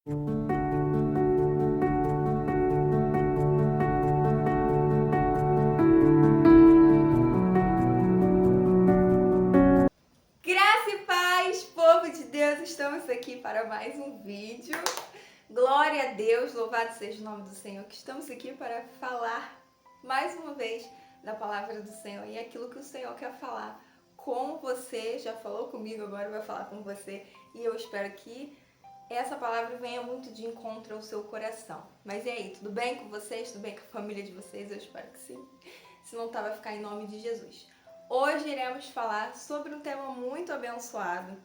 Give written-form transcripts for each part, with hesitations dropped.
Graça e paz, povo de Deus, estamos aqui para mais um vídeo. Glória a Deus, louvado seja o nome do Senhor, que estamos aqui para falar mais uma vez da palavra do Senhor e aquilo que o Senhor quer falar com você. Já falou comigo, agora vai falar com você e eu espero que essa palavra venha muito de encontro ao seu coração. Mas e aí, tudo bem com vocês? Tudo bem com a família de vocês? Eu espero que sim. Se não tá, vai ficar em nome de Jesus. Hoje iremos falar sobre um tema muito abençoado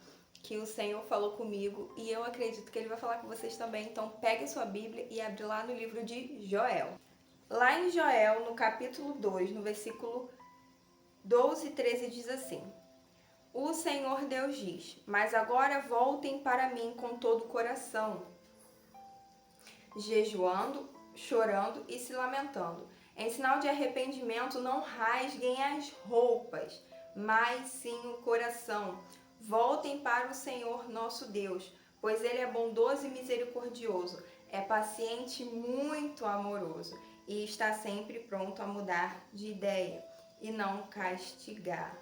que o Senhor falou comigo e eu acredito que Ele vai falar com vocês também. Então pegue a sua Bíblia e abre lá no livro de Joel. Lá em Joel, no capítulo 2, no versículo 12 e 13, diz assim: O Senhor Deus diz, mas agora voltem para mim com todo o coração, jejuando, chorando e se lamentando. Em sinal de arrependimento, não rasguem as roupas, mas sim o coração. Voltem para o Senhor nosso Deus, pois Ele é bondoso e misericordioso, é paciente e muito amoroso, e está sempre pronto a mudar de ideia e não castigar.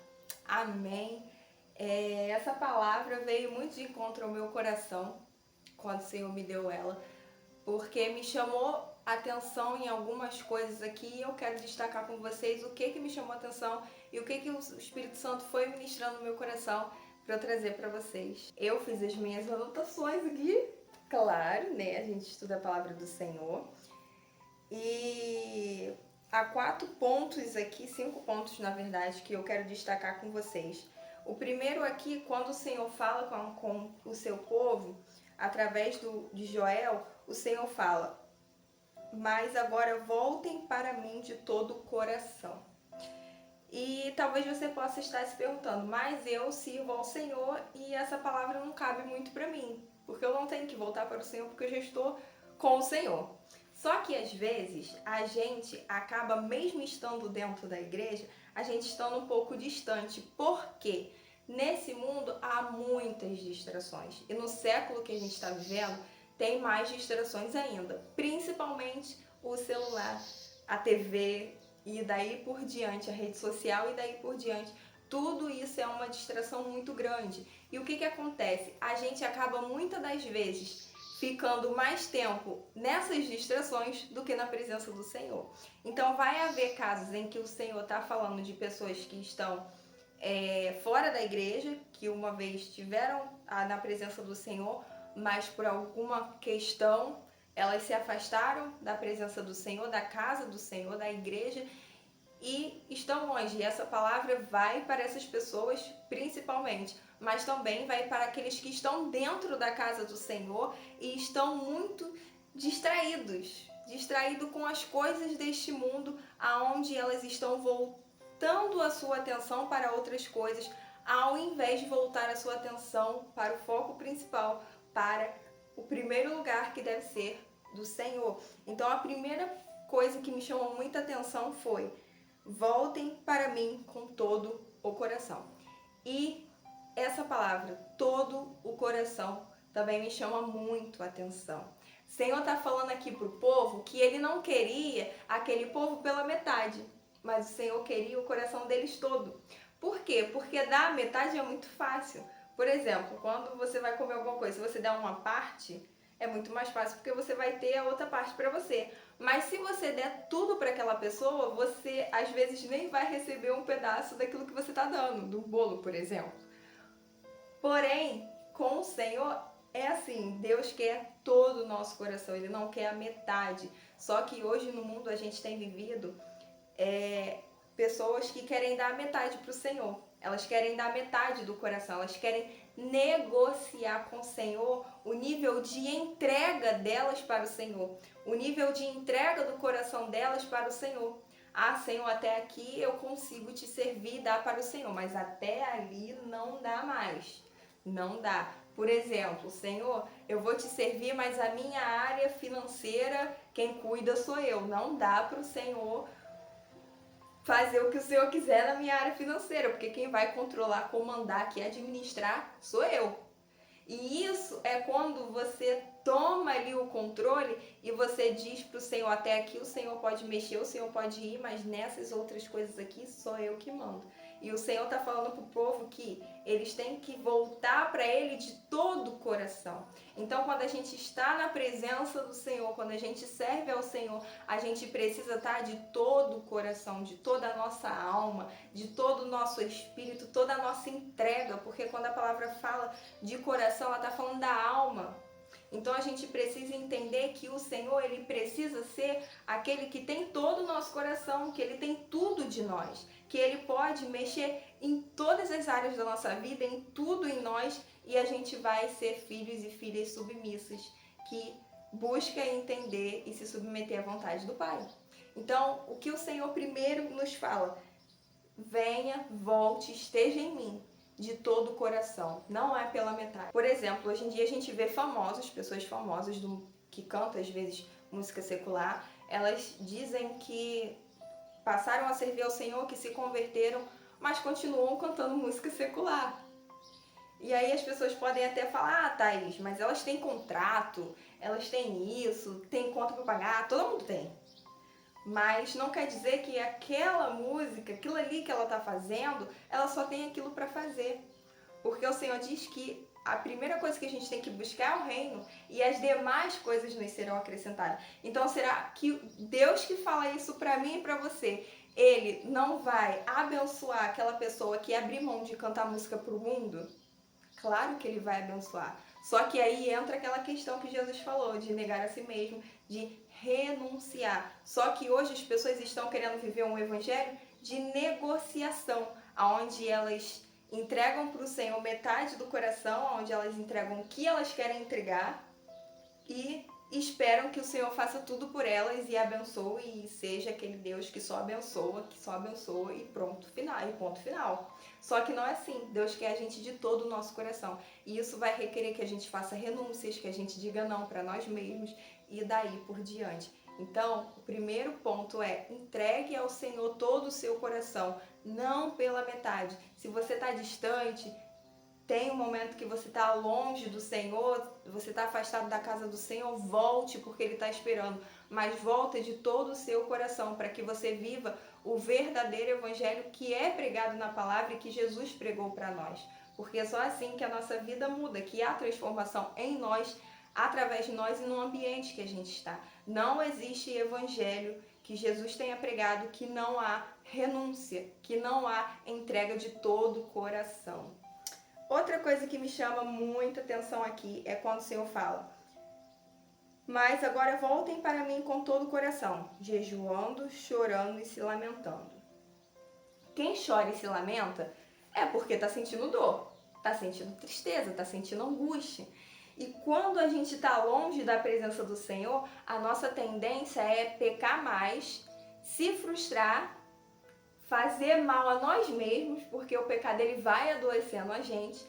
Amém. Essa palavra veio muito de encontro ao meu coração, quando o Senhor me deu ela, porque me chamou a atenção em algumas coisas aqui e eu quero destacar com vocês o que me chamou a atenção e o que o Espírito Santo foi ministrando no meu coração para eu trazer para vocês. Eu fiz as minhas anotações aqui, claro, né? A gente estuda a palavra do Senhor. E há 4 pontos aqui, 5 pontos na verdade, que eu quero destacar com vocês. O primeiro aqui, quando o Senhor fala com o seu povo, através de Joel, o Senhor fala: mas agora voltem para mim de todo o coração. E talvez você possa estar se perguntando, mas eu sirvo ao Senhor e essa palavra não cabe muito para mim, porque eu não tenho que voltar para o Senhor porque eu já estou com o Senhor. Só que às vezes a gente acaba, mesmo estando dentro da igreja, a gente estando um pouco distante. Por quê? Nesse mundo há muitas distrações. E no século que a gente está vivendo, tem mais distrações ainda. Principalmente o celular, a TV e daí por diante, a rede social e daí por diante. Tudo isso é uma distração muito grande. E o que acontece? A gente acaba muitas das vezes ficando mais tempo nessas distrações do que na presença do Senhor. Então vai haver casos em que o Senhor está falando de pessoas que estão fora da igreja, que uma vez estiveram na presença do Senhor, mas por alguma questão elas se afastaram da presença do Senhor, da casa do Senhor, da igreja, e estão longe. E essa palavra vai para essas pessoas principalmente, mas também vai para aqueles que estão dentro da casa do Senhor e estão muito distraídos com as coisas deste mundo, aonde elas estão voltando a sua atenção para outras coisas, ao invés de voltar a sua atenção para o foco principal, para o primeiro lugar que deve ser do Senhor. Então a primeira coisa que me chamou muita atenção foi: voltem para mim com todo o coração. E essa palavra, todo o coração, também me chama muito a atenção. O Senhor está falando aqui para o povo que Ele não queria aquele povo pela metade, mas o Senhor queria o coração deles todo. Por quê? Porque dar a metade é muito fácil. Por exemplo, quando você vai comer alguma coisa, se você der uma parte, é muito mais fácil porque você vai ter a outra parte para você. Mas se você der tudo para aquela pessoa, você às vezes nem vai receber um pedaço daquilo que você está dando, do bolo, por exemplo. Porém, com o Senhor é assim, Deus quer todo o nosso coração, Ele não quer a metade. Só que hoje no mundo a gente tem vivido pessoas que querem dar a metade para o Senhor. Elas querem dar metade do coração, elas querem negociar com o Senhor o nível de entrega delas para o Senhor, o nível de entrega do coração delas para o Senhor. Ah, Senhor, até aqui eu consigo te servir e dar para o Senhor, mas até ali não dá mais. Não dá. Por exemplo, Senhor, eu vou te servir, mas a minha área financeira, quem cuida sou eu. Não dá para o Senhor fazer o que o Senhor quiser na minha área financeira, porque quem vai controlar, comandar, que administrar, sou eu. E isso é quando você toma ali o controle e você diz para o Senhor, até aqui o Senhor pode mexer, o Senhor pode ir, mas nessas outras coisas aqui sou eu que mando. E o Senhor está falando para o povo que eles têm que voltar para Ele de todo o coração. Então, quando a gente está na presença do Senhor, quando a gente serve ao Senhor, a gente precisa estar de todo o coração, de toda a nossa alma, de todo o nosso espírito, toda a nossa entrega, porque quando a palavra fala de coração, ela está falando da alma. Então a gente precisa entender que o Senhor, Ele precisa ser aquele que tem todo o nosso coração, que Ele tem tudo de nós, que Ele pode mexer em todas as áreas da nossa vida, em tudo em nós, e a gente vai ser filhos e filhas submissas, que busca entender e se submeter à vontade do Pai. Então, o que o Senhor primeiro nos fala? Venha, volte, esteja em mim. De todo o coração, não é pela metade. Por exemplo, hoje em dia a gente vê pessoas famosas que cantam às vezes música secular, elas dizem que passaram a servir ao Senhor, que se converteram, mas continuam cantando música secular. E aí as pessoas podem até falar, Thaís, mas elas têm contrato, elas têm isso, têm conta para pagar, todo mundo tem. Mas não quer dizer que aquela música, aquilo ali que ela está fazendo, ela só tem aquilo para fazer. Porque o Senhor diz que a primeira coisa que a gente tem que buscar é o reino e as demais coisas nos serão acrescentadas. Então será que Deus que fala isso para mim e para você, Ele não vai abençoar aquela pessoa que abrir mão de cantar música para o mundo? Claro que Ele vai abençoar. Só que aí entra aquela questão que Jesus falou, de negar a si mesmo, de renunciar. Só que hoje as pessoas estão querendo viver um evangelho de negociação, onde elas entregam para o Senhor metade do coração, onde elas entregam o que elas querem entregar e esperam que o Senhor faça tudo por elas e abençoe e seja aquele Deus que só abençoa e pronto, final, e ponto final. Só que não é assim. Deus quer a gente de todo o nosso coração. E isso vai requerer que a gente faça renúncias, que a gente diga não para nós mesmos e daí por diante. Então, o primeiro ponto é entregue ao Senhor todo o seu coração, não pela metade. Se você está distante, tem um momento que você está longe do Senhor, você está afastado da casa do Senhor, volte porque Ele está esperando. Mas volte de todo o seu coração para que você viva o verdadeiro evangelho que é pregado na palavra e que Jesus pregou para nós. Porque é só assim que a nossa vida muda, que há transformação em nós, através de nós e no ambiente que a gente está. Não existe evangelho que Jesus tenha pregado que não há renúncia, que não há entrega de todo o coração. Outra coisa que me chama muita atenção aqui é quando o Senhor fala: mas agora voltem para mim com todo o coração, jejuando, chorando e se lamentando. Quem chora e se lamenta é porque está sentindo dor, está sentindo tristeza, está sentindo angústia. E quando a gente está longe da presença do Senhor, a nossa tendência é pecar mais, se frustrar, fazer mal a nós mesmos, porque o pecado ele vai adoecendo a gente.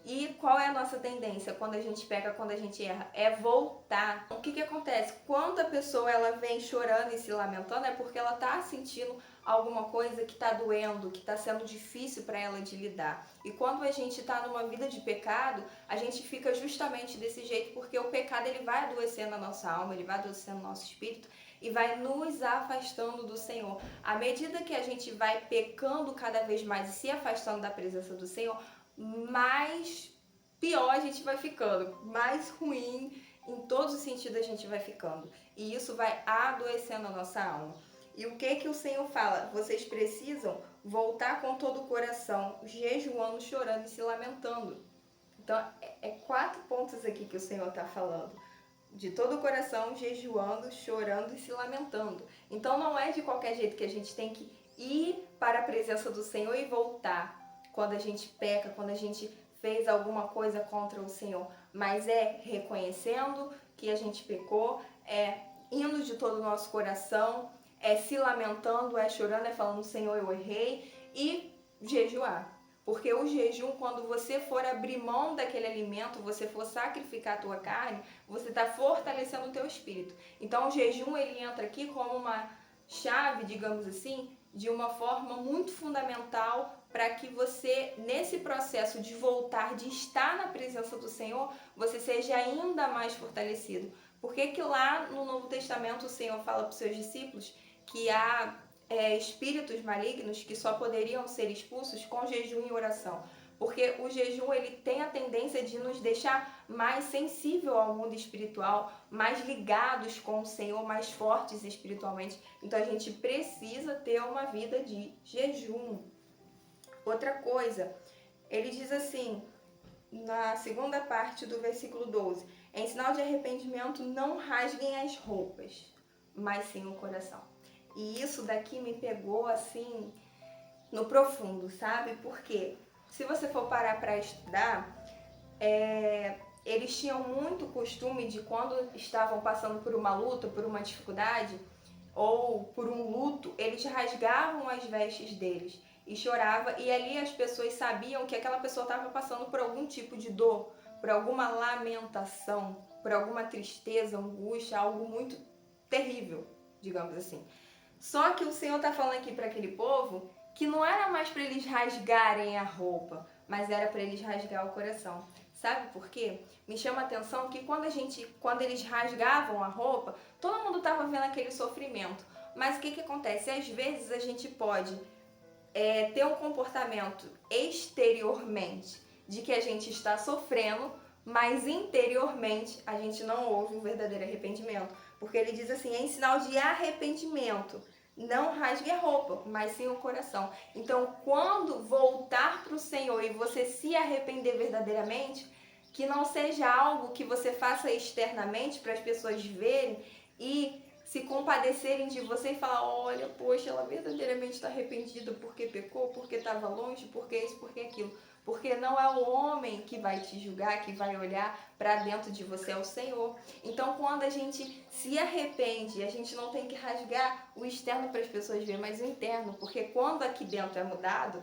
E qual é a nossa tendência quando a gente peca, quando a gente erra? É voltar. O que acontece? Quando a pessoa ela vem chorando e se lamentando, é porque ela está sentindo alguma coisa que está doendo, que está sendo difícil para ela de lidar. E quando a gente está numa vida de pecado, a gente fica justamente desse jeito, porque o pecado ele vai adoecendo a nossa alma, ele vai adoecendo o nosso espírito e vai nos afastando do Senhor. À medida que a gente vai pecando cada vez mais e se afastando da presença do Senhor, mais pior a gente vai ficando, mais ruim em todos os sentidos a gente vai ficando. E isso vai adoecendo a nossa alma. E o que o Senhor fala? Vocês precisam voltar com todo o coração, jejuando, chorando e se lamentando. Então, é 4 pontos aqui que o Senhor está falando. De todo o coração, jejuando, chorando e se lamentando. Então, não é de qualquer jeito que a gente tem que ir para a presença do Senhor e voltar quando a gente peca, quando a gente fez alguma coisa contra o Senhor. Mas é reconhecendo que a gente pecou, é indo de todo o nosso coração, é se lamentando, é chorando, é falando: Senhor, eu errei, e jejuar. Porque o jejum, quando você for abrir mão daquele alimento, você for sacrificar a tua carne, você está fortalecendo o teu espírito. Então o jejum ele entra aqui como uma chave, digamos assim, de uma forma muito fundamental para que você, nesse processo de voltar, de estar na presença do Senhor, você seja ainda mais fortalecido. Por que que lá no Novo Testamento o Senhor fala para os seus discípulos que há espíritos malignos que só poderiam ser expulsos com jejum e oração? Porque o jejum ele tem a tendência de nos deixar mais sensível ao mundo espiritual, mais ligados com o Senhor, mais fortes espiritualmente. Então a gente precisa ter uma vida de jejum. Outra coisa, ele diz assim, na segunda parte do versículo 12: em sinal de arrependimento, não rasguem as roupas, mas sim o coração. E isso daqui me pegou assim no profundo, sabe? Porque se você for parar para estudar, eles tinham muito costume de quando estavam passando por uma luta, por uma dificuldade ou por um luto, eles rasgavam as vestes deles e choravam, e ali as pessoas sabiam que aquela pessoa estava passando por algum tipo de dor, por alguma lamentação, por alguma tristeza, angústia, algo muito terrível, digamos assim. Só que o Senhor está falando aqui para aquele povo que não era mais para eles rasgarem a roupa, mas era para eles rasgar o coração. Sabe por quê? Me chama a atenção que quando eles rasgavam a roupa, todo mundo estava vendo aquele sofrimento. Mas o que que acontece? Às vezes a gente pode ter um comportamento exteriormente de que a gente está sofrendo, mas interiormente a gente não houve um verdadeiro arrependimento. Porque ele diz assim, em sinal de arrependimento, não rasgue a roupa, mas sim o coração. Então, quando voltar para o Senhor e você se arrepender verdadeiramente, que não seja algo que você faça externamente para as pessoas verem e se compadecerem de você e falar, olha, poxa, ela verdadeiramente está arrependida porque pecou, porque estava longe, porque isso, porque aquilo. Porque não é o homem que vai te julgar, que vai olhar para dentro de você, é o Senhor. Então, quando a gente se arrepende, a gente não tem que rasgar o externo para as pessoas verem, mas o interno. Porque quando aqui dentro é mudado,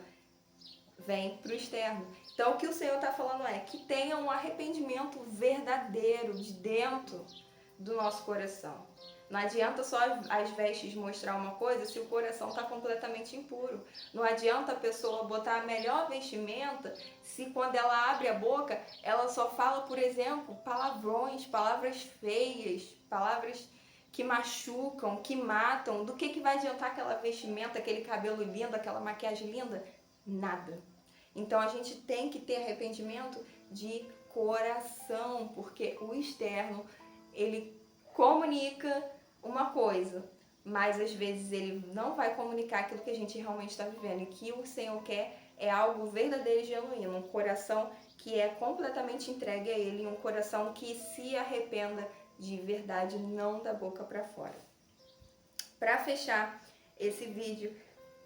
vem para o externo. Então, o que o Senhor está falando é que tenha um arrependimento verdadeiro de dentro do nosso coração. Não adianta só as vestes mostrar uma coisa se o coração está completamente impuro. Não adianta a pessoa botar a melhor vestimenta se quando ela abre a boca, ela só fala, por exemplo, palavrões, palavras feias, palavras que machucam, que matam. Do que vai adiantar aquela vestimenta, aquele cabelo lindo, aquela maquiagem linda? Nada. Então a gente tem que ter arrependimento de coração, porque o externo, ele comunica uma coisa, mas às vezes ele não vai comunicar aquilo que a gente realmente está vivendo. E que o Senhor quer é algo verdadeiro e genuíno, um coração que é completamente entregue a Ele, um coração que se arrependa de verdade, não da boca para fora. Para fechar esse vídeo,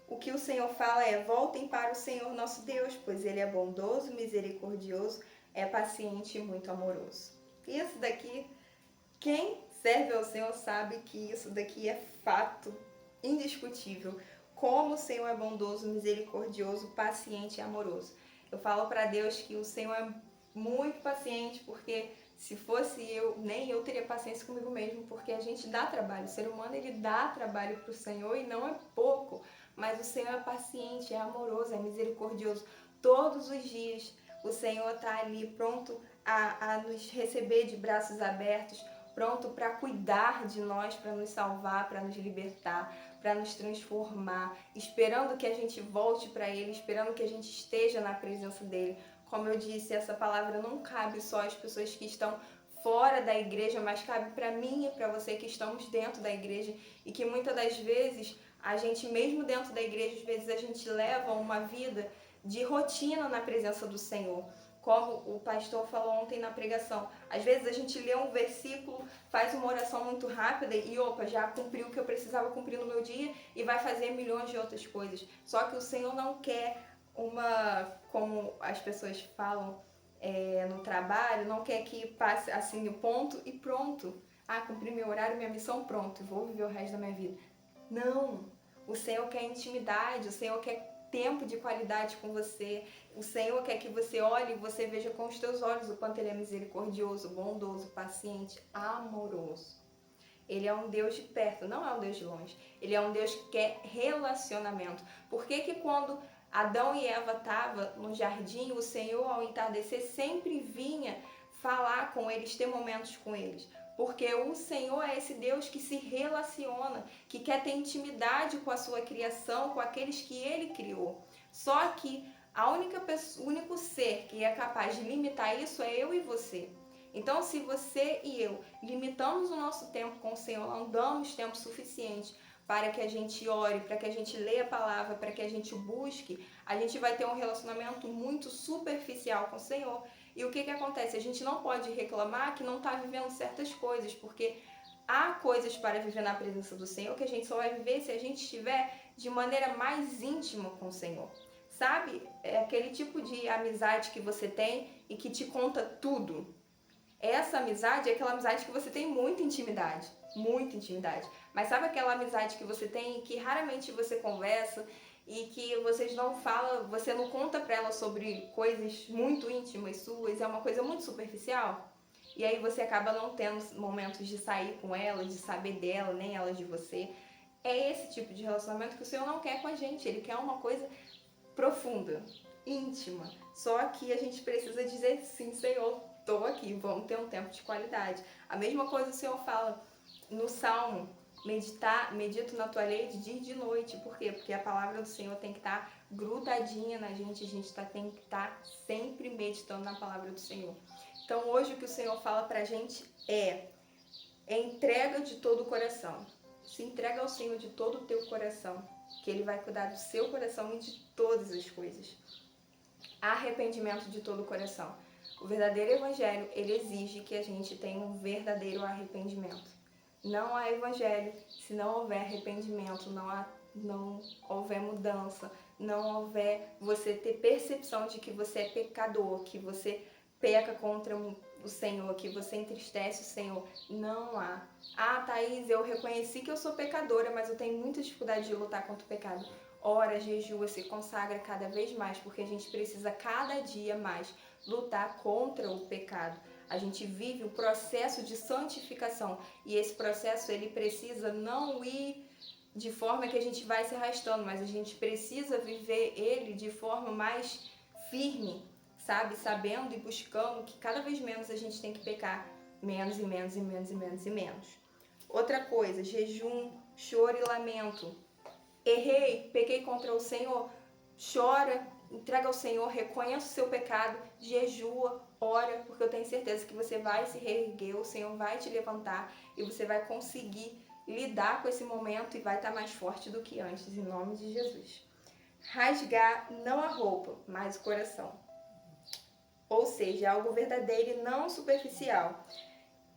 o que o Senhor fala é: voltem para o Senhor nosso Deus, pois Ele é bondoso, misericordioso, é paciente e muito amoroso. Isso daqui, quem serve ao Senhor sabe que isso daqui é fato indiscutível. Como o Senhor é bondoso, misericordioso, paciente e amoroso. Eu falo para Deus que o Senhor é muito paciente, porque se fosse eu, nem eu teria paciência comigo mesmo, porque a gente dá trabalho. O ser humano, ele dá trabalho para o Senhor e não é pouco. Mas o Senhor é paciente, é amoroso, é misericordioso. Todos os dias o Senhor está ali pronto a nos receber de braços abertos, pronto para cuidar de nós, para nos salvar, para nos libertar, para nos transformar, esperando que a gente volte para Ele, esperando que a gente esteja na presença dEle. Como eu disse, essa palavra não cabe só às pessoas que estão fora da igreja, mas cabe para mim e para você que estamos dentro da igreja e que muitas das vezes a gente, mesmo dentro da igreja, às vezes a gente leva uma vida de rotina na presença do Senhor. Como o pastor falou ontem na pregação, às vezes a gente lê um versículo, faz uma oração muito rápida e opa, já cumpri o que eu precisava cumprir no meu dia e vai fazer milhões de outras coisas. Só que o Senhor não quer como as pessoas falam no trabalho, não quer que passe assim o ponto e pronto. Ah, cumpri meu horário, minha missão, pronto, vou viver o resto da minha vida. Não, o Senhor quer intimidade, o Senhor quer tempo de qualidade com você. O Senhor quer que você olhe e você veja com os teus olhos o quanto Ele é misericordioso, bondoso, paciente, amoroso. Ele é um Deus de perto, não é um Deus de longe. Ele é um Deus que quer relacionamento. Por que que quando Adão e Eva estavam no jardim, o Senhor, ao entardecer, sempre vinha falar com eles, ter momentos com eles? Porque o Senhor é esse Deus que se relaciona, que quer ter intimidade com a sua criação, com aqueles que Ele criou. Só que o único ser que é capaz de limitar isso é eu e você. Então, se você e eu limitamos o nosso tempo com o Senhor, não damos tempo suficiente para que a gente ore, para que a gente leia a palavra, para que a gente busque, a gente vai ter um relacionamento muito superficial com o Senhor. E o que acontece? A gente não pode reclamar que não está vivendo certas coisas, porque há coisas para viver na presença do Senhor que a gente só vai viver se a gente estiver de maneira mais íntima com o Senhor. Sabe? É aquele tipo de amizade que você tem e que te conta tudo. Essa amizade é aquela amizade que você tem muita intimidade. Mas sabe aquela amizade que você tem e que raramente você conversa e que vocês não falam, você não conta pra ela sobre coisas muito íntimas suas, é uma coisa muito superficial? E aí você acaba não tendo momentos de sair com ela, de saber dela, nem ela de você. É esse tipo de relacionamento que o Senhor não quer com a gente. Ele quer uma coisa profunda, íntima. Só que a gente precisa dizer sim, Senhor, estou aqui, vamos ter um tempo de qualidade. A mesma coisa o Senhor fala no Salmo, medito na tua lei de dia e de noite. Por quê? Porque a palavra do Senhor tem que estar grudadinha na gente, tem que estar sempre meditando na palavra do Senhor. Então hoje o que o Senhor fala pra gente é entrega de todo o coração. Se entrega ao Senhor de todo o teu coração, que Ele vai cuidar do seu coração e de todas as coisas. Arrependimento de todo o coração. O verdadeiro evangelho, ele exige que a gente tenha um verdadeiro arrependimento. Não há evangelho se não houver arrependimento, não houver mudança, não houver você ter percepção de que você é pecador, que você peca contra o Senhor, que você entristece o Senhor. Não há. Ah, Thaís, eu reconheci que eu sou pecadora, mas eu tenho muita dificuldade de lutar contra o pecado. Ora, jejua, se consagra cada vez mais, porque a gente precisa cada dia mais lutar contra o pecado. A gente vive o processo de santificação e esse processo ele precisa não ir de forma que a gente vai se arrastando, mas a gente precisa viver ele de forma mais firme, sabe? Sabendo e buscando que cada vez menos a gente tem que pecar, menos e menos e menos e menos e menos. Outra coisa, jejum, choro e lamento. Errei, pequei contra o Senhor, chora, entrega ao Senhor, reconheça o seu pecado, jejua, ora, porque eu tenho certeza que você vai se reerguer, o Senhor vai te levantar e você vai conseguir lidar com esse momento e vai estar mais forte do que antes, em nome de Jesus. Rasgar não a roupa, mas o coração. Ou seja, algo verdadeiro e não superficial.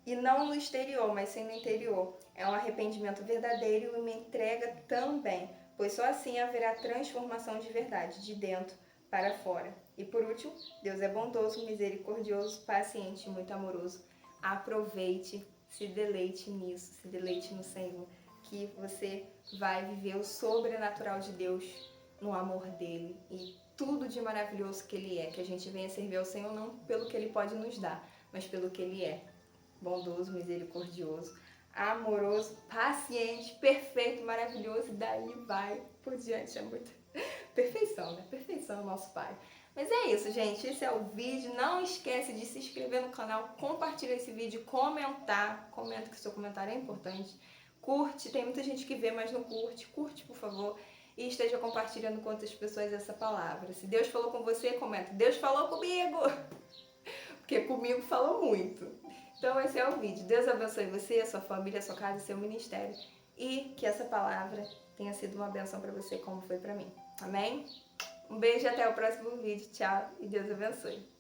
E não no exterior, mas sim no interior. É um arrependimento verdadeiro e uma entrega também, pois só assim haverá transformação de verdade, de dentro para fora. E por último, Deus é bondoso, misericordioso, paciente e muito amoroso. Aproveite, se deleite nisso, se deleite no Senhor, que você vai viver o sobrenatural de Deus no amor dele e tudo de maravilhoso que ele é, que a gente venha servir ao Senhor não pelo que ele pode nos dar, mas pelo que ele é. Bondoso, misericordioso, amoroso, paciente, perfeito, maravilhoso, e daí vai por diante. É muito perfeição, né? Perfeição, nosso Pai. Mas é isso, gente. Esse é o vídeo. Não esquece de se inscrever no canal, compartilhar esse vídeo, comentar. Comenta que o seu comentário é importante. Curte, tem muita gente que vê, mas não curte. Curte, por favor. E esteja compartilhando com outras pessoas essa palavra. Se Deus falou com você, comenta. Deus falou comigo! Porque comigo falou muito. Então esse é o vídeo. Deus abençoe você, a sua família, a sua casa, seu ministério. E que essa palavra tenha sido uma bênção para você, como foi para mim. Amém? Um beijo e até o próximo vídeo. Tchau e Deus abençoe.